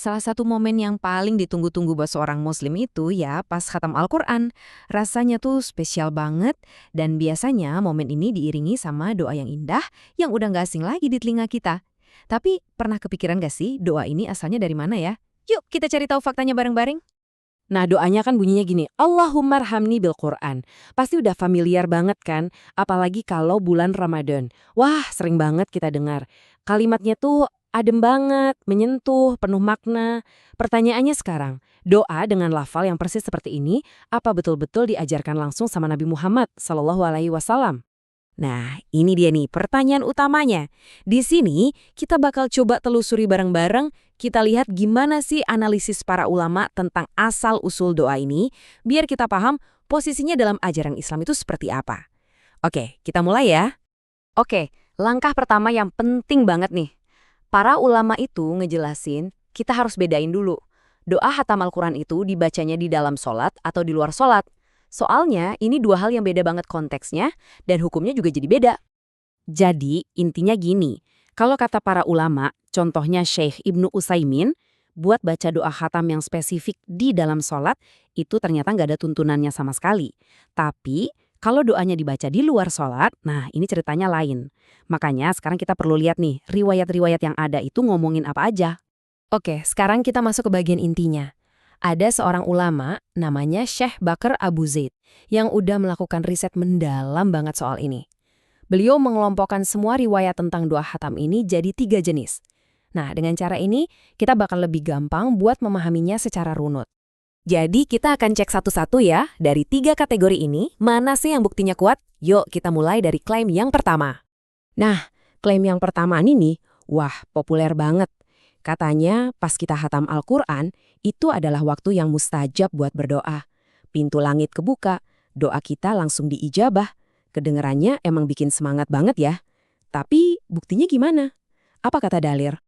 Salah satu momen yang paling ditunggu-tunggu buat seorang muslim itu ya pas khatam Al-Quran. Rasanya tuh spesial banget dan biasanya momen ini diiringi sama doa yang indah yang udah nggak asing lagi di telinga kita. Tapi pernah kepikiran gak sih doa ini asalnya dari mana ya? Yuk kita cari tahu faktanya bareng-bareng. Nah, doanya kan bunyinya gini, Allahummarhamni bil Qur'an. Pasti udah familiar banget kan, apalagi kalau bulan Ramadan. Wah, sering banget kita dengar. Kalimatnya tuh adem banget, menyentuh, penuh makna. Pertanyaannya sekarang, doa dengan lafal yang persis seperti ini, apa betul-betul diajarkan langsung sama Nabi Muhammad SAW? Nah, ini dia nih pertanyaan utamanya. Di sini kita bakal coba telusuri bareng-bareng, kita lihat gimana sih analisis para ulama tentang asal-usul doa ini, biar kita paham posisinya dalam ajaran Islam itu seperti apa. Oke, kita mulai ya. Oke, langkah pertama yang penting banget nih. Para ulama itu ngejelasin kita harus bedain dulu. Doa hatam Al-Quran itu dibacanya di dalam sholat atau di luar sholat. Soalnya ini dua hal yang beda banget konteksnya dan hukumnya juga jadi beda. Jadi, intinya gini, kalau kata para ulama, contohnya Syekh Ibnu Utsaimin, buat baca doa khatam yang spesifik di dalam sholat, itu ternyata nggak ada tuntunannya sama sekali. Tapi, kalau doanya dibaca di luar sholat, nah ini ceritanya lain. Makanya sekarang kita perlu lihat nih, riwayat-riwayat yang ada itu ngomongin apa aja. Oke, sekarang kita masuk ke bagian intinya. Ada seorang ulama namanya Syekh Bakar Abu Zaid yang udah melakukan riset mendalam banget soal ini. Beliau mengelompokkan semua riwayat tentang doa khatam ini jadi 3 jenis. Nah, dengan cara ini kita bakal lebih gampang buat memahaminya secara runut. Jadi kita akan cek satu-satu ya, dari 3 kategori ini, mana sih yang buktinya kuat? Yuk kita mulai dari klaim yang pertama. Nah, klaim yang pertama ini nih, wah populer banget. Katanya pas kita hatam Al-Quran, itu adalah waktu yang mustajab buat berdoa. Pintu langit kebuka, doa kita langsung diijabah. Kedengerannya emang bikin semangat banget ya. Tapi buktinya gimana? Apa kata Dalir?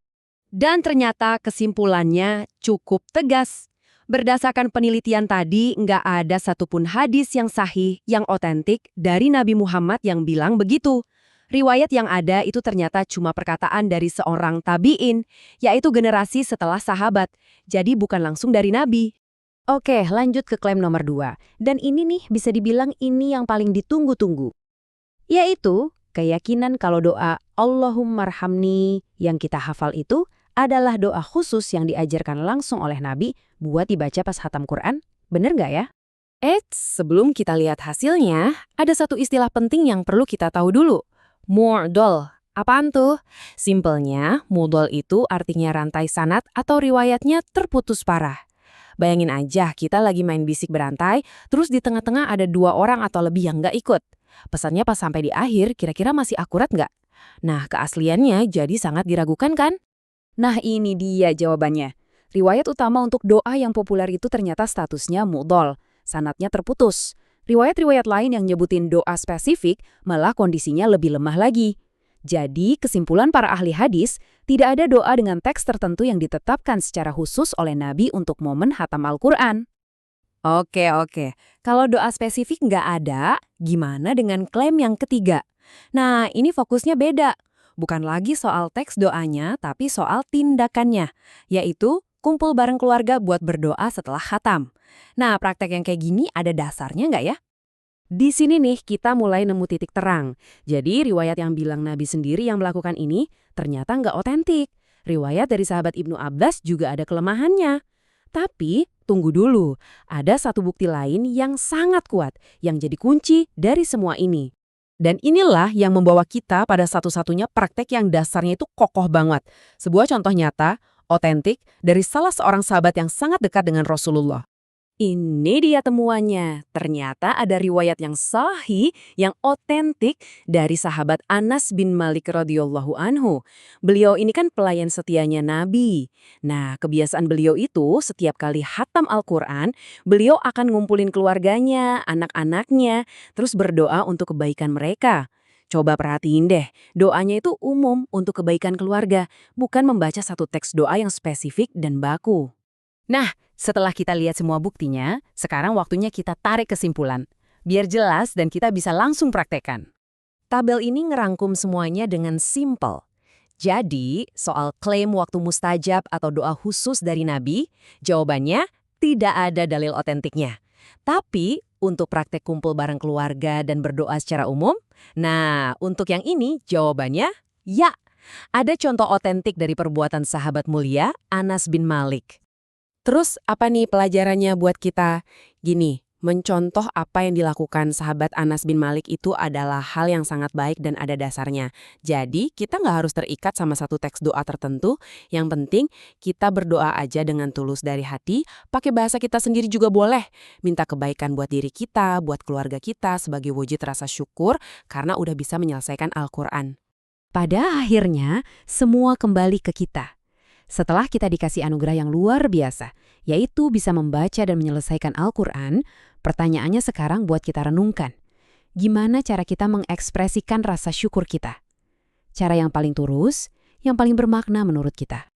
Dan ternyata kesimpulannya cukup tegas. Berdasarkan penelitian tadi, nggak ada satupun hadis yang sahih, yang otentik dari Nabi Muhammad yang bilang begitu. Riwayat yang ada itu ternyata cuma perkataan dari seorang tabi'in, yaitu generasi setelah sahabat. Jadi bukan langsung dari Nabi. Oke, lanjut ke klaim nomor 2. Dan ini nih bisa dibilang ini yang paling ditunggu-tunggu. Yaitu keyakinan kalau doa Allahummarhamni yang kita hafal itu adalah doa khusus yang diajarkan langsung oleh Nabi buat dibaca pas khatam Quran. Bener nggak ya? Sebelum kita lihat hasilnya, ada satu istilah penting yang perlu kita tahu dulu. Mu'dol. Apaan tuh? Simpelnya, mu'dol itu artinya rantai sanad atau riwayatnya terputus parah. Bayangin aja kita lagi main bisik berantai, terus di tengah-tengah ada 2 orang atau lebih yang nggak ikut. Pesannya pas sampai di akhir, kira-kira masih akurat nggak? Nah, keasliannya jadi sangat diragukan kan? Nah ini dia jawabannya. Riwayat utama untuk doa yang populer itu ternyata statusnya mu'dol, sanadnya terputus. Riwayat-riwayat lain yang nyebutin doa spesifik malah kondisinya lebih lemah lagi. Jadi kesimpulan para ahli hadis, tidak ada doa dengan teks tertentu yang ditetapkan secara khusus oleh Nabi untuk momen hatam Al-Quran. Oke. Kalau doa spesifik nggak ada, gimana dengan klaim yang ketiga? Nah, ini fokusnya beda. Bukan lagi soal teks doanya, tapi soal tindakannya, yaitu kumpul bareng keluarga buat berdoa setelah khatam. Nah, praktek yang kayak gini ada dasarnya nggak ya? Di sini nih kita mulai nemu titik terang. Jadi riwayat yang bilang Nabi sendiri yang melakukan ini ternyata nggak otentik. Riwayat dari sahabat Ibnu Abbas juga ada kelemahannya. Tapi tunggu dulu, ada satu bukti lain yang sangat kuat yang jadi kunci dari semua ini. Dan inilah yang membawa kita pada satu-satunya praktek yang dasarnya itu kokoh banget. Sebuah contoh nyata, otentik, dari salah seorang sahabat yang sangat dekat dengan Rasulullah. Ini dia temuannya. Ternyata ada riwayat yang sahih, yang otentik dari sahabat Anas bin Malik radhiyallahu anhu. Beliau ini kan pelayan setianya Nabi. Nah, kebiasaan beliau itu setiap kali hatam Al-Quran, beliau akan ngumpulin keluarganya, anak-anaknya, terus berdoa untuk kebaikan mereka. Coba perhatiin deh, doanya itu umum untuk kebaikan keluarga, bukan membaca satu teks doa yang spesifik dan baku. Nah, setelah kita lihat semua buktinya, sekarang waktunya kita tarik kesimpulan. Biar jelas dan kita bisa langsung praktekkan. Tabel ini ngerangkum semuanya dengan simpel. Jadi, soal klaim waktu mustajab atau doa khusus dari Nabi, jawabannya tidak ada dalil otentiknya. Tapi, untuk praktek kumpul bareng keluarga dan berdoa secara umum, nah, untuk yang ini jawabannya ya. Ada contoh otentik dari perbuatan sahabat mulia Anas bin Malik. Terus apa nih pelajarannya buat kita? Gini, mencontoh apa yang dilakukan sahabat Anas bin Malik itu adalah hal yang sangat baik dan ada dasarnya. Jadi, kita nggak harus terikat sama satu teks doa tertentu. Yang penting, kita berdoa aja dengan tulus dari hati, pakai bahasa kita sendiri juga boleh. Minta kebaikan buat diri kita, buat keluarga kita, sebagai wujud rasa syukur karena udah bisa menyelesaikan Al-Quran. Pada akhirnya, semua kembali ke kita. Setelah kita dikasih anugerah yang luar biasa, yaitu bisa membaca dan menyelesaikan Al-Quran, pertanyaannya sekarang buat kita renungkan. Gimana cara kita mengekspresikan rasa syukur kita? Cara yang paling tulus, yang paling bermakna menurut kita.